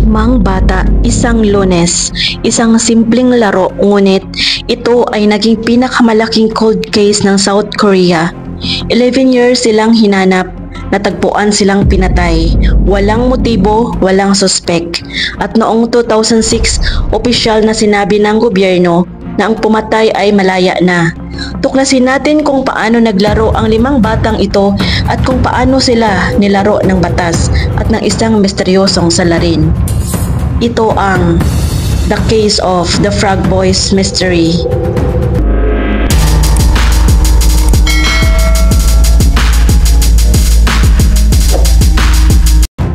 Limang Bata, Isang Lunes, isang simpleng laro ngunit ito ay naging pinakamalaking cold case ng South Korea. 11 years silang hinanap, natagpuan silang pinatay. Walang motibo, walang suspek. At noong 2006, opisyal na sinabi ng gobyerno na ang pumatay ay malaya na. Tuklasin natin kung paano naglaro ang limang batang ito at kung paano sila nilaro ng batas at ng isang misteryosong salarin. Ito ang The Case of the Frog Boys Mystery.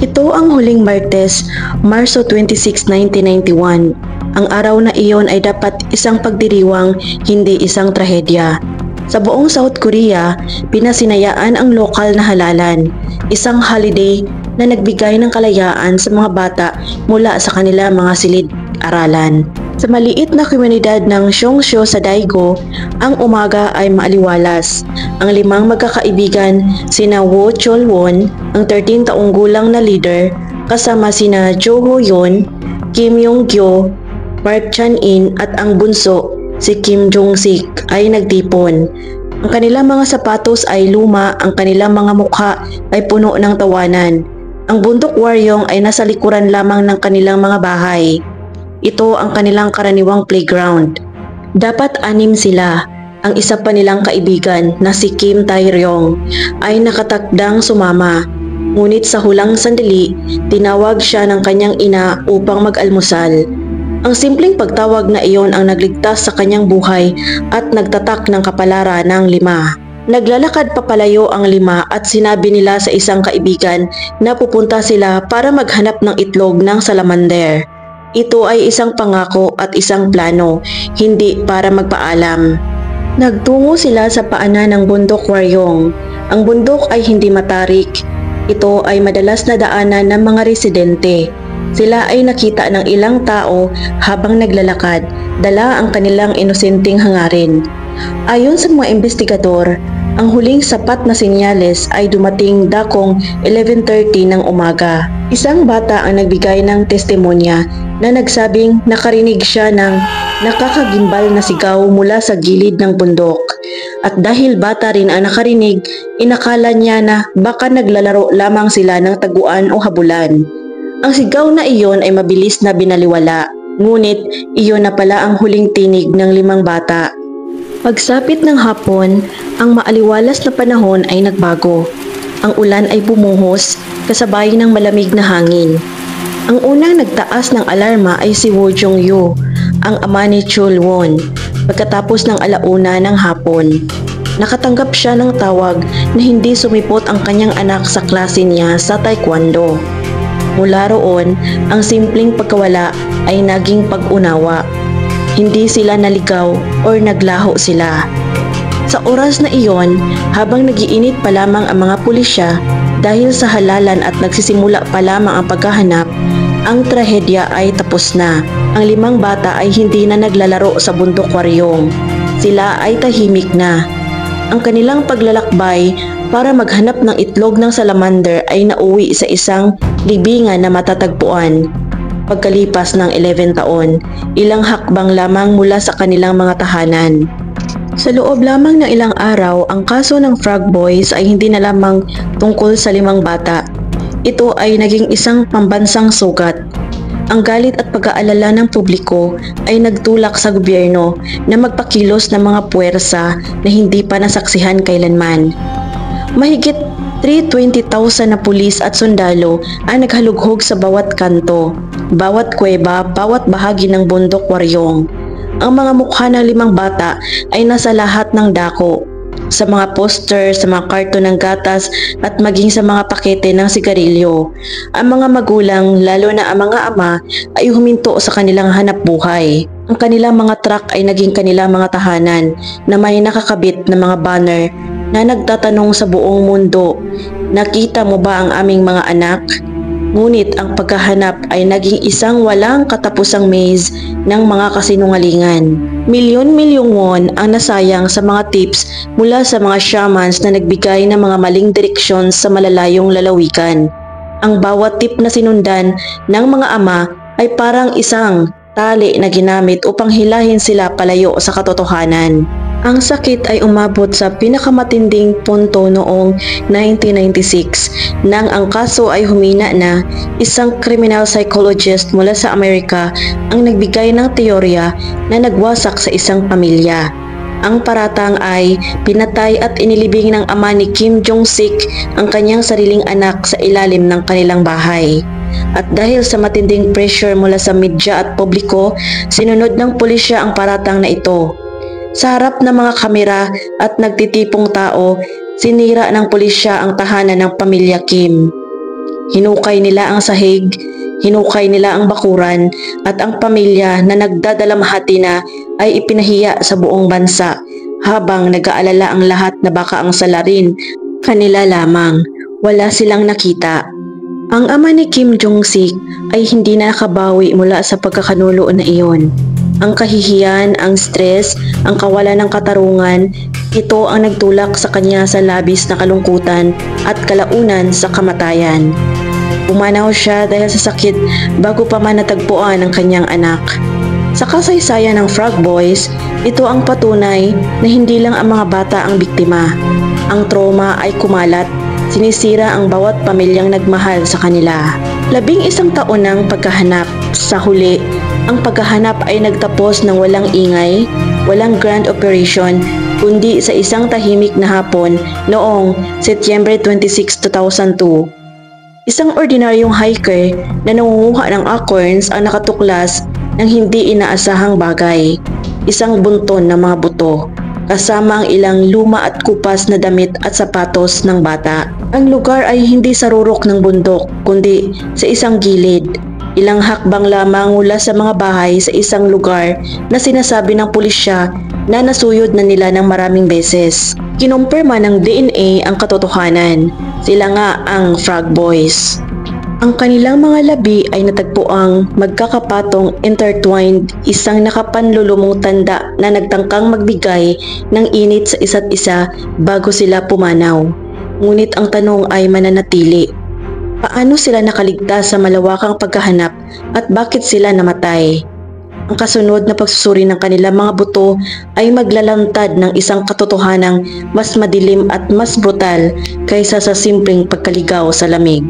Ito ang huling Martes, Marso 26, 1991. Ang araw na iyon ay dapat isang pagdiriwang, hindi isang trahedya. Sa buong South Korea, pinasinayaan ang lokal na halalan, isang holiday na nagbigay ng kalayaan sa mga bata mula sa kanila mga silid-aralan. Sa maliit na komunidad ng Seongsu sa Daegu, ang umaga ay maaliwalas. Ang limang magkakaibigan, sina Woo Chol-won, ang 13 taong gulang na leader, kasama sina Jo Ho-yeon, Kim Yong-gyo, Park Chan-in at ang bunso, si Kim Jong-sik ay nagtipon. Ang kanilang mga sapatos ay luma, ang kanilang mga mukha ay puno ng tawanan. Ang bundok Waryong ay nasa likuran lamang ng kanilang mga bahay. Ito ang kanilang karaniwang playground. Dapat 6 sila. Ang isa pa nilang kaibigan na si Kim Tae-ryong ay nakatakdang sumama. Ngunit sa hulang sandali, tinawag siya ng kanyang ina upang mag-almusal. Ang simpleng pagtawag na iyon ang nagligtas sa kanyang buhay at nagtatak ng kapalaran ng 5. Naglalakad papalayo ang 5 at sinabi nila sa isang kaibigan na pupunta sila para maghanap ng itlog ng salamander. Ito ay isang pangako at isang plano, hindi para magpaalam. Nagtungo sila sa paanan ng bundok Waryong. Ang bundok ay hindi matarik. Ito ay madalas na daanan ng mga residente. Sila ay nakita ng ilang tao habang naglalakad, dala ang kanilang inosenteng hangarin. Ayon sa mga investigador, ang huling sapat na senyales ay dumating dakong 11:30 ng umaga. Isang bata ang nagbigay ng testimonya na nagsabing nakarinig siya ng nakakagimbal na sigaw mula sa gilid ng bundok. At dahil bata rin ang nakarinig, inakala niya na baka naglalaro lamang sila ng taguan o habulan. Ang sigaw na iyon ay mabilis na binaliwala, ngunit iyon na pala ang huling tinig ng 5 bata. Pagsapit ng hapon, ang maaliwalas na panahon ay nagbago. Ang ulan ay bumuhos, kasabay ng malamig na hangin. Ang unang nagtaas ng alarma ay si Woo Jong-yoo, ang ama ni Chol-won. Pagkatapos ng 1:00 ng hapon, nakatanggap siya ng tawag na hindi sumipot ang kanyang anak sa klase niya sa taekwondo. Mula roon, ang simpleng pagkawala ay naging pag-unawa. Hindi sila naligaw or naglaho sila. Sa oras na iyon, habang nagiinit pa lamang ang mga pulisya dahil sa halalan at nagsisimula pa lamang ang paghahanap, ang trahedya ay tapos na. Ang 5 bata ay hindi na naglalaro sa bundok Waryong. Sila ay tahimik na. Ang kanilang paglalakbay para maghanap ng itlog ng salamander ay nauwi sa isang libingan na matatagpuan. Pagkalipas ng 11 taon, ilang hakbang lamang mula sa kanilang mga tahanan. Sa loob lamang ng ilang araw, ang kaso ng Frog Boys ay hindi na lamang tungkol sa 5 bata. Ito ay naging isang pambansang sugat. Ang galit at pag-aalala ng publiko ay nagtulak sa gobyerno na magpakilos ng mga puwersa na hindi pa nasaksihan kailanman. Mahigit 320,000 na pulis at sundalo ang naghalughog sa bawat kanto, bawat kuweba, bawat bahagi ng bundok Waryong. Ang mga mukha ng 5 bata ay nasa lahat ng dako, sa mga poster, sa mga karton ng gatas at maging sa mga pakete ng sigarilyo. Ang mga magulang, lalo na ang mga ama, ay huminto sa kanilang hanap buhay. Ang kanilang mga truck ay naging kanilang mga tahanan na may nakakabit na mga banner na nagtatanong sa buong mundo, "Nakita mo ba ang aming mga anak?" Ngunit ang paghahanap ay naging isang walang katapusang maze ng mga kasinungalingan. Milyon-milyong won ang nasayang sa mga tips mula sa mga shamans na nagbigay ng mga maling direksyon sa malalayong lalawigan. Ang bawat tip na sinundan ng mga ama ay parang isang tali na ginamit upang hilahin sila palayo sa katotohanan. Ang sakit ay umabot sa pinakamatinding punto noong 1996 nang ang kaso ay humina na. Isang criminal psychologist mula sa Amerika ang nagbigay ng teorya na nagwasak sa isang pamilya. Ang paratang ay pinatay at inilibing ng ama ni Kim Jong-sik ang kanyang sariling anak sa ilalim ng kanilang bahay. At dahil sa matinding pressure mula sa media at publiko, sinunod ng pulisya ang paratang na ito. Sa harap ng mga kamera at nagtitipong tao, sinira ng pulisya ang tahanan ng pamilya Kim. Hinukay nila ang sahig, hinukay nila ang bakuran at ang pamilya na nagdadalamhati na ay ipinahiya sa buong bansa habang nag-aalala ang lahat na baka ang salarin kanila lamang. Wala silang nakita. Ang ama ni Kim Jong-sik ay hindi na nakabawi mula sa pagkakanulo na iyon. Ang kahihiyan, ang stress, ang kawalan ng katarungan, ito ang nagtulak sa kanya sa labis na kalungkutan at kalaunan sa kamatayan. Pumanaw siya dahil sa sakit bago pa man natagpuan ang kanyang anak. Sa kasaysayan ng Frog Boys, ito ang patunay na hindi lang ang mga bata ang biktima. Ang trauma ay kumalat, sinisira ang bawat pamilyang nagmahal sa kanila. 11 taon ng paghahanap. Sa huli, ang paghahanap ay nagtapos ng walang ingay, walang grand operation, kundi sa isang tahimik na hapon noong Setyembre 26, 2002. Isang ordinaryong hiker na nangunguha ng acorns ang nakatuklas ng hindi inaasahang bagay. Isang bunton ng mga buto, kasama ang ilang luma at kupas na damit at sapatos ng bata. Ang lugar ay hindi sa rurok ng bundok, kundi sa isang gilid. Ilang hakbang lamang mula sa mga bahay sa isang lugar na sinasabi ng pulisya na nasuyod na nila ng maraming beses. Kinumpirma ng DNA ang katotohanan. Sila nga ang Frog Boys. Ang kanilang mga labi ay natagpuang magkakapatong intertwined, isang nakapanlulumong tanda na nagtangkang magbigay ng init sa isa't isa bago sila pumanaw. Ngunit ang tanong ay mananatili. Paano sila nakaligtas sa malawakang paghahanap at bakit sila namatay? Ang kasunod na pagsusuri ng kanilang mga buto ay maglalantad ng isang katotohanang mas madilim at mas brutal kaysa sa simpleng pagkaligaw sa lamig.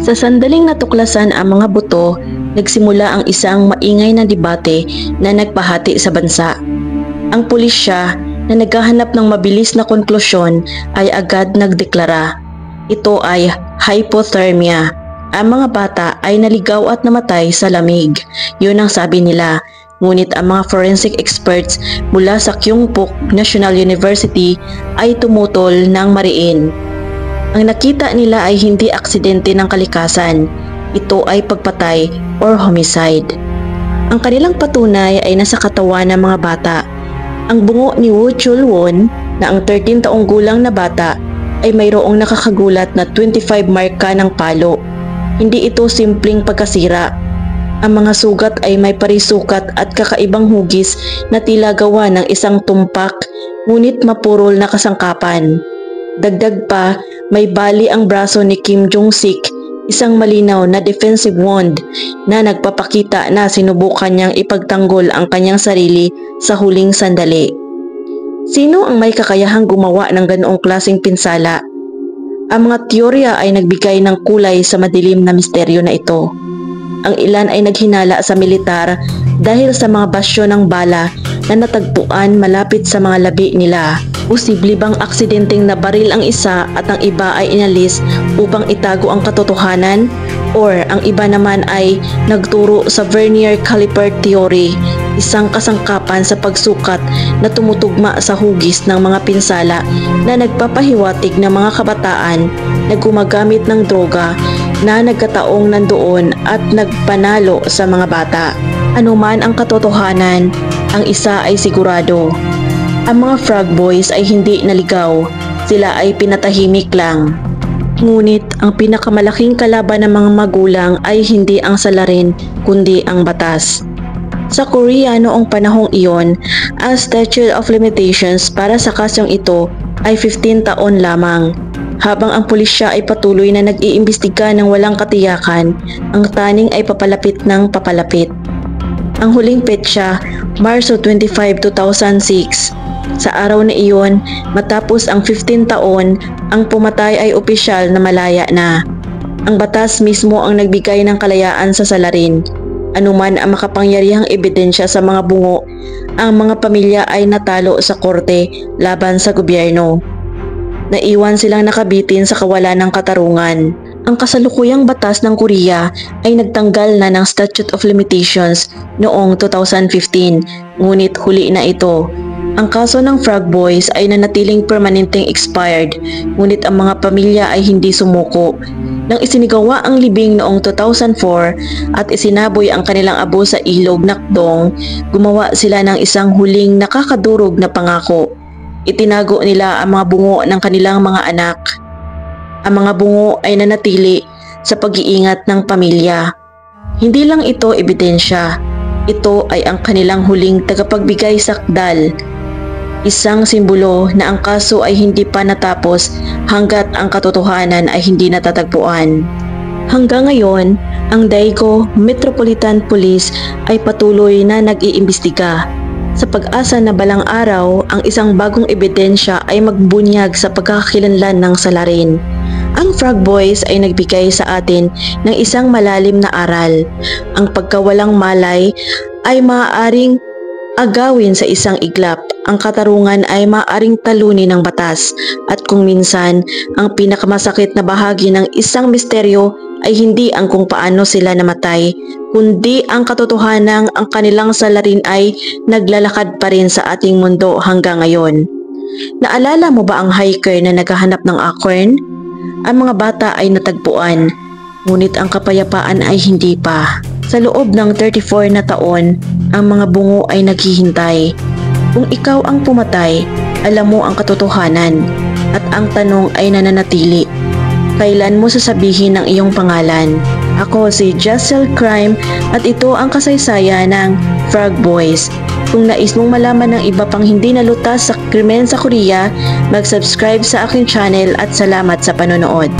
Sa sandaling natuklasan ang mga buto, nagsimula ang isang maingay na debate na nagpahati sa bansa. Ang pulisya na naghahanap ng mabilis na konklusyon ay agad nagdeklara. Ito ay hypothermia. Ang mga bata ay naligaw at namatay sa lamig. Yun ang sabi nila. Ngunit ang mga forensic experts mula sa Kyungpook National University ay tumutol ng mariin. Ang nakita nila ay hindi aksidente ng kalikasan. Ito ay pagpatay or homicide. Ang kanilang patunay ay nasa katawan ng mga bata. Ang bungo ni Woo Chul-won na ang 13 taong gulang na bata ay mayroong nakakagulat na 25 marka ng palo. Hindi ito simpleng pagkasira. Ang mga sugat ay may parisukat at kakaibang hugis na tila gawa ng isang tumpak, ngunit mapurol na kasangkapan. Dagdag pa, may bali ang braso ni Kim Jong-sik, isang malinaw na defensive wound na nagpapakita na sinubukan niyang ipagtanggol ang kanyang sarili sa huling sandali. Sino ang may kakayahang gumawa ng ganoong klaseng pinsala? Ang mga teorya ay nagbigay ng kulay sa madilim na misteryo na ito. Ang ilan ay naghinala sa militar dahil sa mga basyo ng bala na natagpuan malapit sa mga labi nila. Posible bang aksidenteng nabaril ang isa at ang iba ay inalis upang itago ang katotohanan? Or ang iba naman ay nagturo sa vernier caliper theory, isang kasangkapan sa pagsukat na tumutugma sa hugis ng mga pinsala na nagpapahiwatig ng mga kabataan na gumagamit ng droga na nagkataong nandoon at nagpanalo sa mga bata. Anuman ang katotohanan, ang isa ay sigurado. Ang mga Frog Boys ay hindi naligaw, sila ay pinatahimik lang. Ngunit ang pinakamalaking kalaban ng mga magulang ay hindi ang salarin kundi ang batas. Sa Korea noong panahong iyon, ang statute of limitations para sa kasyong ito ay 15 taon lamang. Habang ang pulisya ay patuloy na nag-iimbestiga ng walang katiyakan, ang taning ay papalapit ng papalapit. Ang huling petsa, Marso 25, 2006. Sa araw na iyon, matapos ang 15 taon, ang pumatay ay opisyal na malaya na. Ang batas mismo ang nagbigay ng kalayaan sa salarin. Anuman ang makapangyarihang ebidensya sa mga bungo, ang mga pamilya ay natalo sa korte laban sa gobyerno. Naiwan silang nakabitin sa kawalan ng katarungan. Ang kasalukuyang batas ng Korea ay nagtanggal na ng Statute of Limitations noong 2015, ngunit huli na ito. Ang kaso ng Frog Boys ay nanatiling permanenteng expired, ngunit ang mga pamilya ay hindi sumuko. Nang isinigawa ang libing noong 2004 at isinaboy ang kanilang abo sa ilog Nakdong, gumawa sila ng isang huling nakakadurog na pangako. Itinago nila ang mga bungo ng kanilang mga anak. Ang mga bungo ay nanatili sa pag-iingat ng pamilya. Hindi lang ito ebidensya, ito ay ang kanilang huling tagapagbigay sakdal. Isang simbolo na ang kaso ay hindi pa natapos hanggat ang katotohanan ay hindi natatagpuan. Hanggang ngayon, ang Daegu Metropolitan Police ay patuloy na nag-iimbestiga. Sa pag-asa na balang araw, ang isang bagong ebidensya ay magbunyag sa pagkakakilanlan ng salarin. Ang Frog Boys ay nagbigay sa atin ng isang malalim na aral. Ang pagkawalang malay ay maaaring agawin sa isang iglap. Ang katarungan ay maaaring talunin ng batas, at kung minsan, ang pinakamasakit na bahagi ng isang misteryo ay hindi ang kung paano sila namatay, kundi ang katotohanang ang kanilang salarin ay naglalakad pa rin sa ating mundo hanggang ngayon. Naalala mo ba ang hiker na naghahanap ng acorn? Ang mga bata ay natagpuan, ngunit ang kapayapaan ay hindi pa. Sa loob ng 34 na taon, ang mga bungo ay naghihintay. Kung ikaw ang pumatay, alam mo ang katotohanan, at ang tanong ay nananatili. Kailan mo sasabihin ang iyong pangalan? Ako si Jessel Crime at ito ang kasaysayan ng Frog Boys. Kung nais mong malaman ng iba pang hindi nalutas sa krimen sa Korea, mag-subscribe sa aking channel at salamat sa panonood.